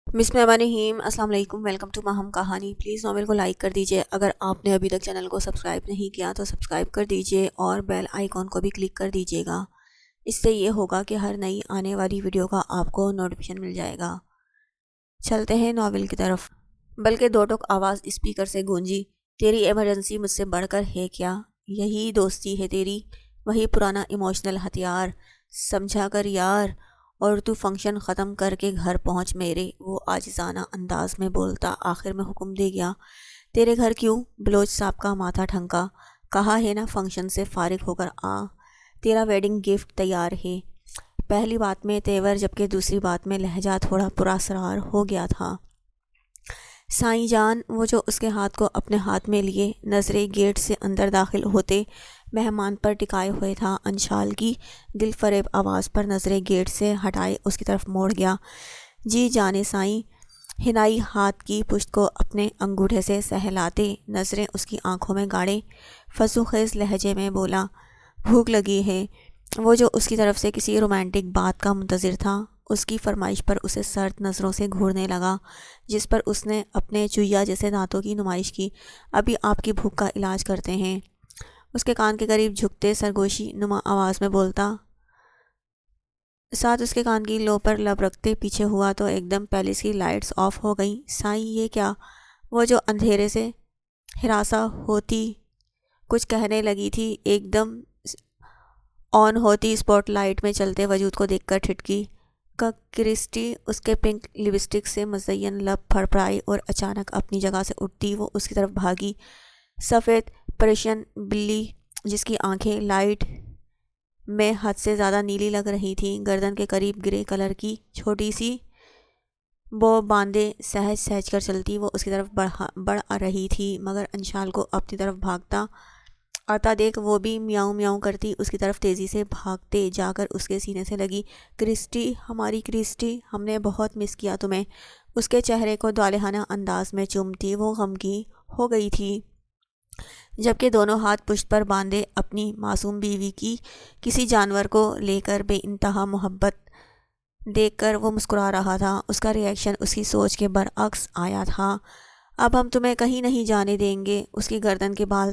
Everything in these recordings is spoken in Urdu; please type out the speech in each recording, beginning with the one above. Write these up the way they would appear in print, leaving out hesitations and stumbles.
بسم اللہ الرحمن الرحیم۔ السلام علیکم، ویلکم ٹو ماہم کہانی۔ پلیز ناول کو لائک کر دیجئے، اگر آپ نے ابھی تک چینل کو سبسکرائب نہیں کیا تو سبسکرائب کر دیجئے اور بیل آئیکن کو بھی کلک کر دیجئے گا۔ اس سے یہ ہوگا کہ ہر نئی آنے والی ویڈیو کا آپ کو نوٹیفیکیشن مل جائے گا۔ چلتے ہیں ناول کی طرف۔ بلکہ دو ٹوک آواز اسپیکر سے گونجی، تیری ایمرجنسی مجھ سے بڑھ کر ہے کیا؟ یہی دوستی ہے تیری، وہی پرانا ایموشنل ہتھیار، سمجھا کر یار۔ اور تو فنکشن ختم کر کے گھر پہنچ میرے، وہ عاجزانہ انداز میں بولتا آخر میں حکم دے گیا، تیرے گھر کیوں؟ بلوچ صاحب کا ماتھا ٹھنکا، کہا ہے نا فنکشن سے فارغ ہو کر آ، تیرا ویڈنگ گفٹ تیار ہے۔ پہلی بات میں تیور جبکہ دوسری بات میں لہجہ تھوڑا پراسرار ہو گیا تھا۔ سائیں جان، وہ جو اس کے ہاتھ کو اپنے ہاتھ میں لیے نظریں گیٹ سے اندر داخل ہوتے مہمان پر ٹکائے ہوئے تھا، انشال کی دل فریب آواز پر نظریں گیٹ سے ہٹائے اس کی طرف موڑ گیا۔ جی جانے سائیں، ہنائی ہاتھ کی پشت کو اپنے انگوٹھے سے سہلاتے نظریں اس کی آنکھوں میں گاڑے فضو خیز لہجے میں بولا، بھوک لگی ہے۔ وہ جو اس کی طرف سے کسی رومانٹک بات کا منتظر تھا، اس کی فرمائش پر اسے سرد نظروں سے گھورنے لگا، جس پر اس نے اپنے چوہیا جیسے دانتوں کی نمائش کی۔ ابھی آپ کی بھوک کا علاج کرتے ہیں، اس کے کان کے قریب جھکتے سرگوشی نما آواز میں بولتا، ساتھ اس کے کان کی لو پر لب رکھتے پیچھے ہوا تو ایک دم پیلس کی لائٹس آف ہو گئیں۔ سائیں یہ کیا؟ وہ جو اندھیرے سے ہراساں ہوتی کچھ کہنے لگی تھی، ایک دم آن ہوتی اسپاٹ لائٹ میں چلتے وجود کو دیکھ کر ٹھٹکی۔ کرسٹی اس کے پنک لپسٹک سے مزین لب پھڑپڑائی اور اچانک اپنی جگہ سے اٹھتی وہ اس کی طرف بھاگی۔ سفید پرشین بلی جس کی آنکھیں لائٹ میں حد سے زیادہ نیلی لگ رہی تھیں، گردن کے قریب گرے کلر کی چھوٹی سی بو باندھے سہج سہج کر چلتی وہ اس کی طرف بڑھ آ رہی تھی، مگر انشال کو اپنی طرف بھاگتا آتا دیکھ وہ بھی میاؤں میاؤں کرتی اس کی طرف تیزی سے بھاگتے جا کر اس کے سینے سے لگی۔ کرسٹی، ہماری کرسٹی، ہم نے بہت مس کیا تمہیں۔ اس کے چہرے کو دالہانہ انداز میں چومتی وہ غمگین ہو گئی تھی، جبکہ دونوں ہاتھ پشت پر باندھے اپنی معصوم بیوی کی کسی جانور کو لے کر بے انتہا محبت دیکھ کر وہ مسکرا رہا تھا۔ اس کا ری ایکشن اس کی سوچ کے برعکس آیا تھا۔ اب ہم تمہیں کہیں نہیں جانے دیں گے، اس کی گردن کے بال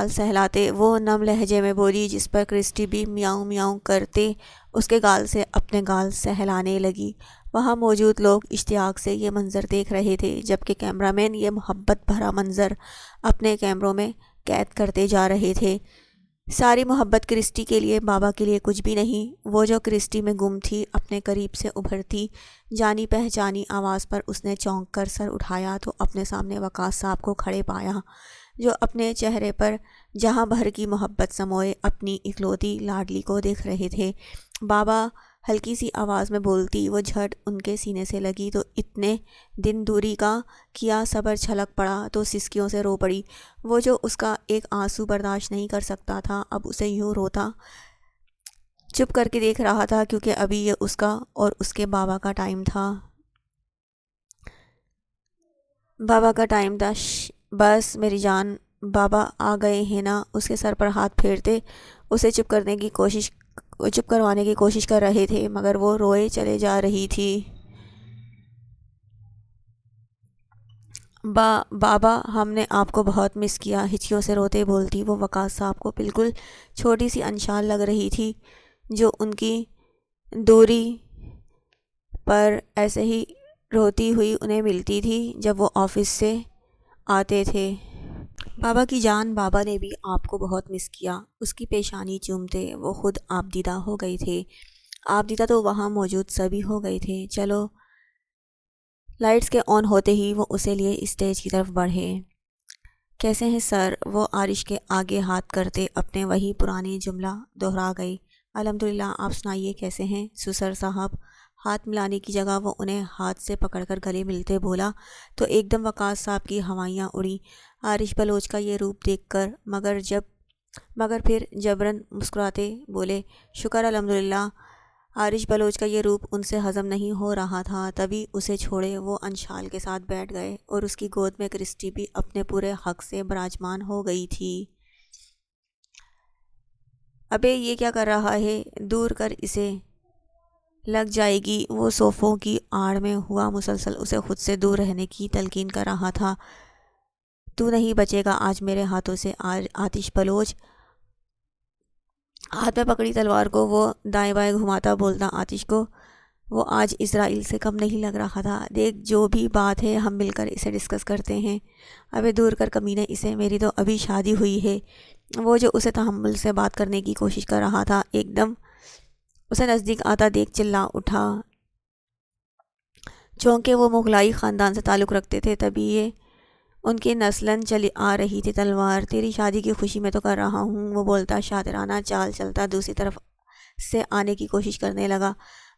سہلاتے وہ نم لہجے میں بولی، جس پر کرسٹی بھی میاؤں میاؤں کرتے اس کے گال سے اپنے گال سہلانے لگی۔ وہاں موجود لوگ اشتیاق سے یہ منظر دیکھ رہے تھے، جبکہ کیمرہ مین یہ محبت بھرا منظر اپنے کیمروں میں قید کرتے جا رہے تھے۔ ساری محبت کرسٹی کے لیے، بابا کے لیے کچھ بھی نہیں۔ وہ جو کرسٹی میں گم تھی اپنے قریب سے ابھرتی جانی پہچانی آواز پر اس نے چونک کر سر اٹھایا تو اپنے سامنے وقاص صاحب کو کھڑے پایا، جو اپنے چہرے پر جہاں بھر کی محبت سموئے اپنی اکلوتی لاڈلی کو دیکھ رہے تھے۔ بابا، ہلکی سی آواز میں بولتی وہ جھٹ ان کے سینے سے لگی تو اتنے دن دوری کا کیا صبر چھلک پڑا تو سسکیوں سے رو پڑی۔ وہ جو اس کا ایک آنسو برداشت نہیں کر سکتا تھا، اب اسے یوں روتا چپ کر کے دیکھ رہا تھا، کیونکہ ابھی یہ اس کا اور اس کے بابا کا ٹائم تھا۔ بس میری جان، بابا آ گئے ہیں نا؟ اس کے سر پر ہاتھ پھیرتے اسے چپ کروانے کی کوشش کر رہے تھے، مگر وہ روئے چلے جا رہی تھی۔ بابا، ہم نے آپ کو بہت مس کیا، ہچکیوں سے روتے بولتی وہ وقاص صاحب کو بالکل چھوٹی سی انشال لگ رہی تھی، جو ان کی دوری پر ایسے ہی روتی ہوئی انہیں ملتی تھی جب وہ آفس سے آتے تھے۔ بابا کی جان، بابا نے بھی آپ کو بہت مس کیا۔ اس کی پیشانی چومتے وہ خود آپ دیدہ ہو گئے تھے۔ آپ دیدہ تو وہاں موجود سبھی ہو گئے تھے۔ چلو، لائٹس کے آن ہوتے ہی وہ اسے لیے اسٹیج کی طرف بڑھے۔ کیسے ہیں سر؟ وہ عارش کے آگے ہاتھ کرتے اپنے وہی پرانے جملہ دہرا گئے۔ الحمدللہ، آپ سنائیے کیسے ہیں سسر صاحب؟ ہاتھ ملانے کی جگہ وہ انہیں ہاتھ سے پکڑ کر گلے ملتے بولا تو ایک دم وقاص صاحب کی ہوائیاں اڑی عارش بلوچ کا یہ روپ دیکھ کر، مگر پھر جبراً مسکراتے بولے، شکر الحمدللہ۔ عارش بلوچ کا یہ روپ ان سے ہضم نہیں ہو رہا تھا، تبھی اسے چھوڑے وہ انشال کے ساتھ بیٹھ گئے اور اس کی گود میں کرسٹی بھی اپنے پورے حق سے براجمان ہو گئی تھی۔ ابے یہ کیا کر رہا ہے؟ دور کر اسے، لگ جائے گی۔ وہ صوفوں کی آڑ میں ہوا مسلسل اسے خود سے دور رہنے کی تلقین کر رہا تھا۔ تو نہیں بچے گا آج میرے ہاتھوں سے، آج آتش بلوچ ہاتھ میں پکڑی تلوار کو وہ دائیں بائیں گھماتا بولتا آتش کو وہ آج اسرائیل سے کم نہیں لگ رہا تھا۔ دیکھ جو بھی بات ہے ہم مل کر اسے ڈسکس کرتے ہیں۔ ابے دور کر کمینے اسے، میری تو ابھی شادی ہوئی ہے۔ وہ جو اسے تحمل سے بات کرنے کی کوشش کر رہا تھا ایک دم اسے نزدیک آتا دیکھ چلا اٹھا۔ چونکہ وہ مغلائی خاندان سے تعلق رکھتے تھے تبھی یہ ان کی نسلاً چلی آ رہی تھی تلوار۔ تیری شادی کی خوشی میں تو کر رہا ہوں، وہ بولتا شاطرانہ چال چلتا دوسری طرف سے آنے کی کوشش کرنے لگا،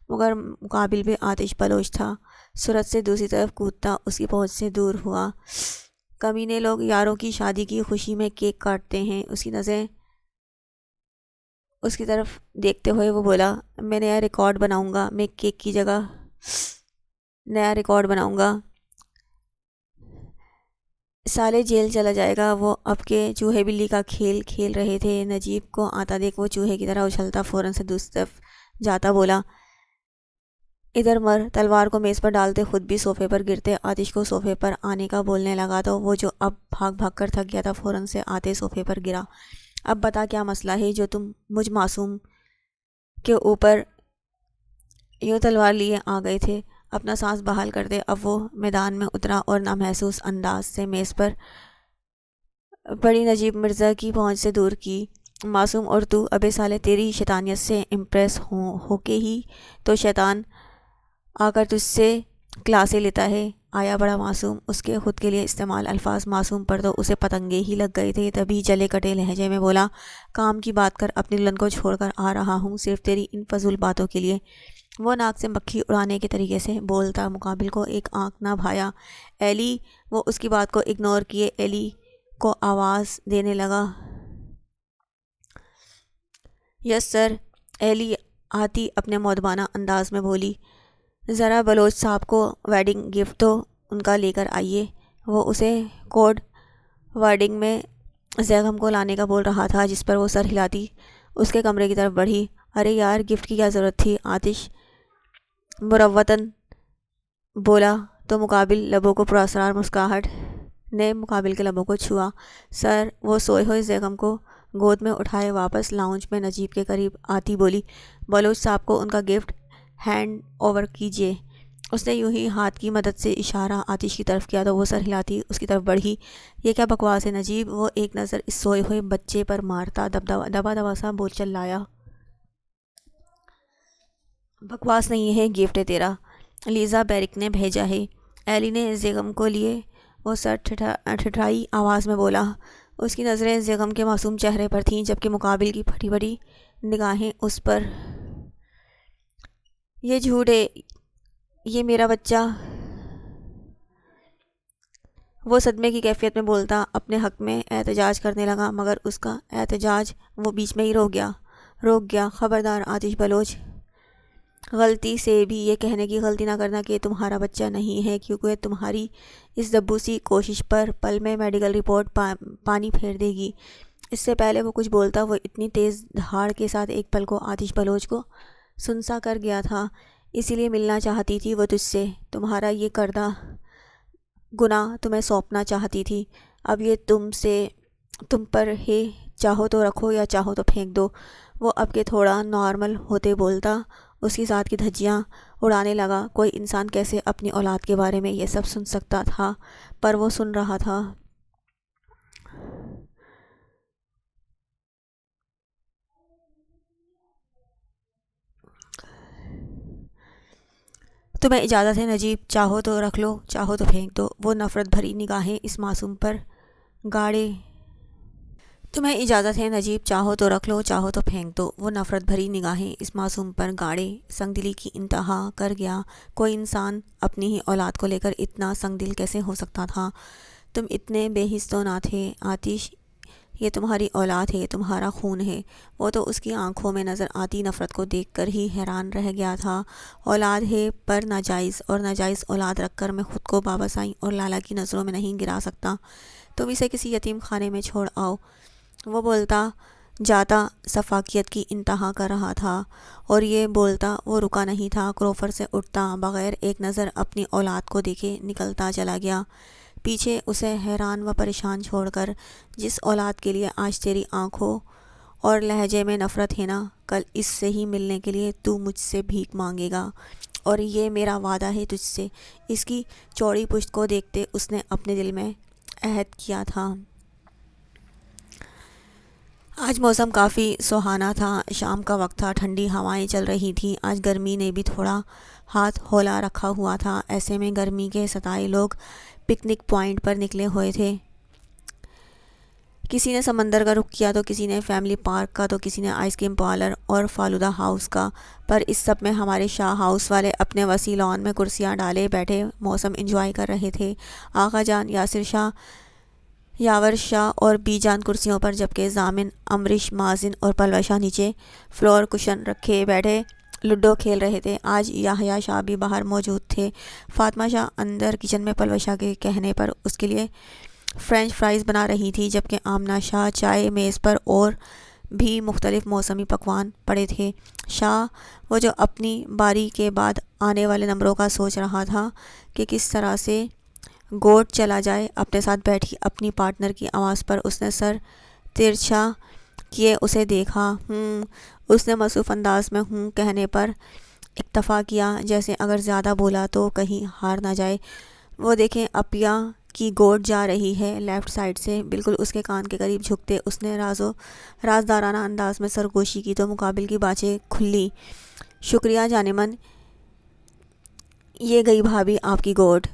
مگر مقابل بھی آتش بلوچ تھا۔ سرعت سے دوسری طرف کودتا اس کی پہنچ سے دور ہوا۔ کمینے لوگ یاروں کی شادی کی خوشی میں کیک کاٹتے ہیں۔ اس کی نظریں اس کی طرف دیکھتے ہوئے وہ بولا، میں نیا ریکارڈ بناؤں گا، میں کیک کی جگہ نیا ریکارڈ بناؤں گا۔ سالے جیل چلا جائے گا۔ وہ اب کے چوہے بلی کا کھیل کھیل رہے تھے۔ نجیب کو آتا دیکھ وہ چوہے کی طرح اچھلتا فوراً سے دوسری طرف جاتا بولا، ادھر مر۔ تلوار کو میز پر ڈالتے خود بھی صوفے پر گرتے آتش کو صوفے پر آنے کا بولنے لگا تو وہ جو اب بھاگ بھاگ کر تھک گیا تھا فوراً سے آتے صوفے پر گرا۔ اب بتا کیا مسئلہ ہے جو تم مجھ معصوم کے اوپر یوں تلوار لیے آ گئے تھے؟ اپنا سانس بحال کرتے اب وہ میدان میں اترا اور نامحسوس انداز سے میز پر پڑی نجیب مرزا کی پہنچ سے دور کی۔ معصوم اور تو؟ ابے سالے تیری شیطانیت سے امپریس ہو کے ہی تو شیطان آ کر تجھ سے کلاسیں لیتا ہے۔ آیا بڑا معصوم۔ اس کے خود کے لیے استعمال الفاظ معصوم پر تو اسے پتنگے ہی لگ گئے تھے۔ تبھی جلے کٹے لہجے میں بولا، کام کی بات کر، اپنی دلہن کو چھوڑ کر آ رہا ہوں صرف تیری ان فضول باتوں کے لیے۔ وہ ناک سے مکھی اڑانے کے طریقے سے بولتا، مقابل کو ایک آنکھ نہ بھایا۔ ایلی، وہ اس کی بات کو اگنور کیے ایلی کو آواز دینے لگا، یس سر۔ ایلی آتی اپنے مؤدبانہ انداز میں بولی، ذرا بلوچ صاحب کو ویڈنگ گفٹ تو ان کا لے کر آئیے۔ وہ اسے کوڈ ورڈنگ میں زیغم کو لانے کا بول رہا تھا جس پر وہ سر ہلاتی اس کے کمرے کی طرف بڑھی۔ ارے یار گفٹ کی کیا ضرورت تھی؟ آتش مروتاً بولا تو مقابل لبوں کو پراسرار مسکراہٹ نے مقابل کے لبوں کو چھوا۔ سر، وہ سوئے ہوئے زیغم کو گود میں اٹھائے واپس لاؤنج میں نجیب کے قریب آتی بولی، بلوچ صاحب کو ان کا گفٹ ہینڈ اوور کیجیے۔ اس نے یوں ہی ہاتھ کی مدد سے اشارہ آتش کی طرف کیا تو وہ سر ہلاتی اس کی طرف بڑھی۔ یہ کیا بکواس ہے نجیب؟ وہ ایک نظر اس سوئے ہوئے بچے پر مارتا دبا دبا سا بول چلایا، بکواس نہیں ہے، گفٹ ہے تیرا، لیزا بیرک نے بھیجا ہے۔ ایلی نے زیغم کو لیے وہ سر ٹھٹھائی آواز میں بولا۔ اس کی نظریں زیغم کے معصوم چہرے پر تھیں جبکہ مقابل کی پھٹی پھٹی نگاہیں اس پر۔ یہ جھوٹ ہے، یہ میرا بچہ، وہ صدمے کی کیفیت میں بولتا اپنے حق میں احتجاج کرنے لگا مگر اس کا احتجاج وہ بیچ میں ہی روک گیا۔ خبردار آتش بلوچ، غلطی سے بھی یہ کہنے کی غلطی نہ کرنا کہ تمہارا بچہ نہیں ہے، کیونکہ تمہاری اس دبو سی کوشش پر پل میں میڈیکل رپورٹ پانی پھیر دے گی۔ اس سے پہلے وہ کچھ بولتا وہ اتنی تیز دھاڑ کے ساتھ ایک پل کو آتش بلوچ کو سنسا کر گیا تھا۔ اسی لیے ملنا چاہتی تھی وہ تجھ سے، تمہارا یہ کردہ گناہ تمہیں سونپنا چاہتی تھی۔ اب یہ تم پر ہے، چاہو تو رکھو یا چاہو تو پھینک دو۔ وہ اب کے تھوڑا نارمل ہوتے بولتا اس کی ذات کی دھجیاں اڑانے لگا۔ کوئی انسان کیسے اپنی اولاد کے بارے میں یہ سب سن سکتا تھا؟ پر وہ سن رہا تھا۔ تمہیں اجازت ہے نجیب، چاہو تو رکھ لو چاہو تو پھینک دو۔ وہ نفرت بھری نگاہیں اس معصوم پر گاڑے تمہیں اجازت ہے نجیب، چاہو تو رکھ لو چاہو تو پھینک دو۔ وہ نفرت بھری نگاہیں اس معصوم پر گاڑے سنگ دلی کی انتہا کر گیا۔ کوئی انسان اپنی ہی اولاد کو لے کر اتنا سنگ دل کیسے ہو سکتا تھا؟ تم اتنے بے حس تو نہ تھے آتش، یہ تمہاری اولاد ہے، تمہارا خون ہے۔ وہ تو اس کی آنکھوں میں نظر آتی نفرت کو دیکھ کر ہی حیران رہ گیا تھا۔ اولاد ہے پر ناجائز، اور ناجائز اولاد رکھ کر میں خود کو بابا سائیں اور لالا کی نظروں میں نہیں گرا سکتا۔ تم اسے کسی یتیم خانے میں چھوڑ آؤ۔ وہ بولتا جاتا سفاکیت کی انتہا کر رہا تھا، اور یہ بولتا وہ رکا نہیں تھا۔ کروفر سے اٹھتا بغیر ایک نظر اپنی اولاد کو دیکھے نکلتا چلا گیا، پیچھے اسے حیران و پریشان چھوڑ کر۔ جس اولاد کے لیے آج تیری آنکھوں اور لہجے میں نفرت ہے نا، کل اس سے ہی ملنے کے لیے تو مجھ سے بھیک مانگے گا، اور یہ میرا وعدہ ہے تجھ سے۔ اس کی چوڑی پشت کو دیکھتے اس نے اپنے دل میں عہد کیا تھا۔ آج موسم کافی سہانا تھا، شام کا وقت تھا، ٹھنڈی ہوائیں چل رہی تھیں۔ آج گرمی نے بھی تھوڑا ہاتھ ہولا رکھا ہوا تھا۔ ایسے میں گرمی کے ستائے لوگ پکنک پوائنٹ پر نکلے ہوئے تھے۔ کسی نے سمندر کا رخ کیا تو کسی نے فیملی پارک کا، تو کسی نے آئس کریم پارلر اور فالودہ ہاؤس کا، پر اس سب میں ہمارے شاہ ہاؤس والے اپنے وسیع لان میں کرسیاں ڈالے بیٹھے موسم انجوائے کر رہے تھے۔ آغا جان، یاسر شاہ، یاور شاہ اور بی جان کرسیوں پر، جبکہ ضامن، امریش، مازن اور پلوہ شاہ نیچے فلور کشن رکھے بیٹھے لوڈو کھیل رہے تھے۔ آج یحییٰ شاہ بھی باہر موجود تھے۔ فاطمہ شاہ اندر کچن میں پلوہ شاہ کے کہنے پر اس کے لیے فرینچ فرائز بنا رہی تھی، جبکہ آمنہ شاہ چائے میز پر اور بھی مختلف موسمی پکوان پڑے تھے۔ شاہ وہ جو اپنی باری کے بعد آنے والے نمبروں کا سوچ رہا تھا کہ کس طرح سے گوٹ چلا جائے۔ اپنے ساتھ بیٹھی اپنی پارٹنر کی آواز پر اس نے سر ترچھا کیے اسے دیکھا۔ اس نے مصروف انداز میں کہنے پر اکتفا کیا، جیسے اگر زیادہ بولا تو کہیں ہار نہ جائے۔ وہ دیکھیں اپیا کی گوٹ جا رہی ہے لیفٹ سائڈ سے۔ بالکل اس کے کان کے قریب جھکتے اس نے رازدارانہ انداز میں سرگوشی کی تو مقابل کی باچیں کھلی۔ شکریہ جان من، یہ گئی بھابھی آپ کی گوٹ۔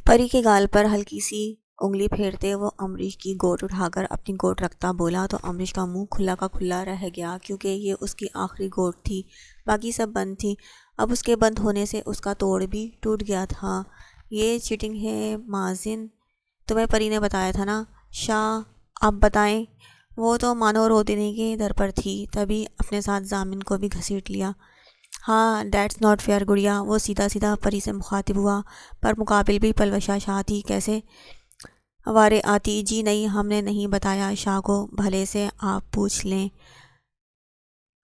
پری کے گال پر ہلکی سی انگلی پھیرتے وہ امریش کی گوٹ اٹھا کر اپنی گوٹ رکھتا بولا تو امریش کا منہ کھلا کا کھلا رہ گیا، کیونکہ یہ اس کی آخری گوٹ تھی، باقی سب بند تھی۔ اب اس کے بند ہونے سے اس کا توڑ بھی ٹوٹ گیا تھا۔ یہ چیٹنگ ہے مازن، تمہیں پری نے بتایا تھا نا؟ شاہ آپ بتائیں۔ وہ تو مانو رو دینے کے در پر تھی، تبھی اپنے ساتھ ضامن کو بھی گھسیٹ لیا۔ ہاں دیٹس ناٹ فیئر گڑیا، وہ سیدھا سیدھا پری سے مخاطب ہوا۔ پر مقابل بھی پلوہ شاہ تھی، کیسے وارے آتی؟ جی نہیں، ہم نے نہیں بتایا شاہ کو، بھلے سے آپ پوچھ لیں،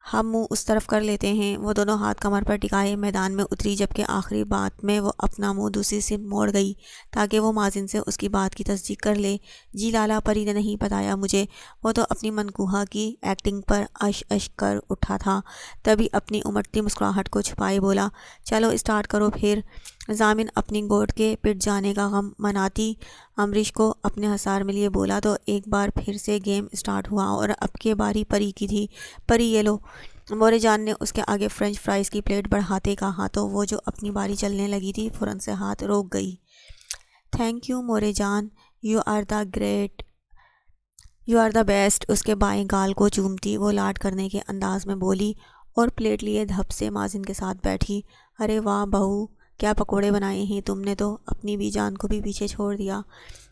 ہم منہ اس طرف کر لیتے ہیں۔ وہ دونوں ہاتھ کمر پر ٹکائے میدان میں اتری، جبکہ آخری بات میں وہ اپنا منہ دوسری سمت موڑ گئی تاکہ وہ مازن سے اس کی بات کی تصدیق کر لے۔ جی لالا، پری نے نہیں بتایا مجھے۔ وہ تو اپنی منکوہا کی ایکٹنگ پر اش اش کر اٹھا تھا، تبھی اپنی امٹتی مسکراہٹ کو چھپائے بولا، چلو اسٹارٹ کرو پھر۔ ضامن اپنی گوٹ کے پٹ جانے کا غم مناتی امریش کو اپنے حصار میں لیے بولا تو ایک بار پھر سے گیم اسٹارٹ ہوا، اور اب کے باری پری کی تھی۔ پری یہ لو۔ مورے جان نے اس کے آگے فرینچ فرائز کی پلیٹ بڑھاتے کہا تو وہ جو اپنی باری چلنے لگی تھی فوراً سے ہاتھ روک گئی۔ تھینک یو مورے جان، you are the great, you are the best. اس کے بائیں گال کو چومتی وہ لاڈ کرنے کے انداز میں بولی، اور پلیٹ لیے دھپ سے مازن کے ساتھ بیٹھی۔ ارے واہ بہو، کیا پکوڑے بنائے ہیں تم نے تو اپنی بی جان کو بھی پیچھے چھوڑ دیا۔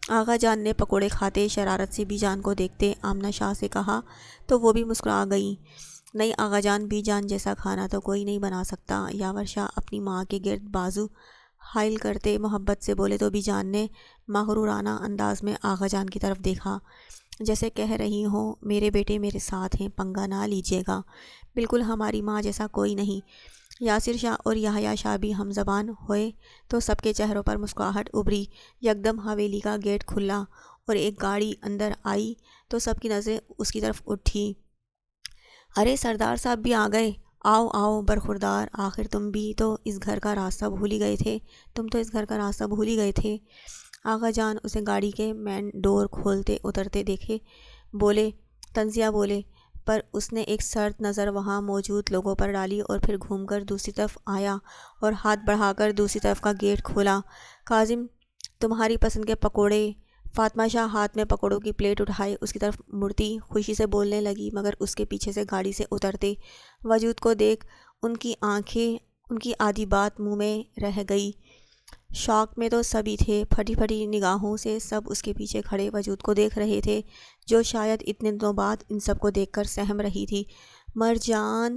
آغا جان نے پکوڑے کھاتے شرارت سے بی جان کو دیکھتے آمنہ شاہ سے کہا تو وہ بھی مسکرا گئی۔ نہیں آغا جان، بی جان جیسا کھانا تو کوئی نہیں بنا سکتا۔ یاور شاہ اپنی ماں کے گرد بازو حائل کرتے محبت سے بولے تو بی جان نے مغرورانہ انداز میں آغا جان کی طرف دیکھا، جیسے کہہ رہی ہوں میرے بیٹے میرے ساتھ ہیں، پنگا نہ لیجیے گا، بالکل ہماری ماں جیسا کوئی نہیں۔ یاسر شاہ اور یحییٰ شاہ بھی ہم زبان ہوئے تو سب کے چہروں پر مسکراہٹ ابھری۔ یکدم حویلی کا گیٹ کھلا اور ایک گاڑی اندر آئی تو سب کی نظریں اس کی طرف اٹھی۔ ارے سردار صاحب بھی آ گئے، آؤ آؤ برخوردار، آخر تم بھی تو اس گھر کا راستہ بھول ہی گئے تھے۔ آغا جان اسے گاڑی کے مین ڈور کھولتے اترتے دیکھے بولے، تنزیہ بولے، پر اس نے ایک سرد نظر وہاں موجود لوگوں پر ڈالی اور پھر گھوم کر دوسری طرف آیا اور ہاتھ بڑھا کر دوسری طرف کا گیٹ کھولا۔ کاظم، تمہاری پسند کے پکوڑے۔ فاطمہ شاہ ہاتھ میں پکوڑوں کی پلیٹ اٹھائے اس کی طرف مڑتی خوشی سے بولنے لگی، مگر اس کے پیچھے سے گاڑی سے اترتے وجود کو دیکھ ان کی آنکھیں، ان کی آدھی بات منہ میں رہ گئی۔ شوق میں تو سبھی تھے، پھٹی پھٹی نگاہوں سے سب اس کے پیچھے کھڑے وجود کو دیکھ رہے تھے، جو شاید اتنے دنوں بعد ان سب کو دیکھ کر سہم رہی تھی۔ مرجان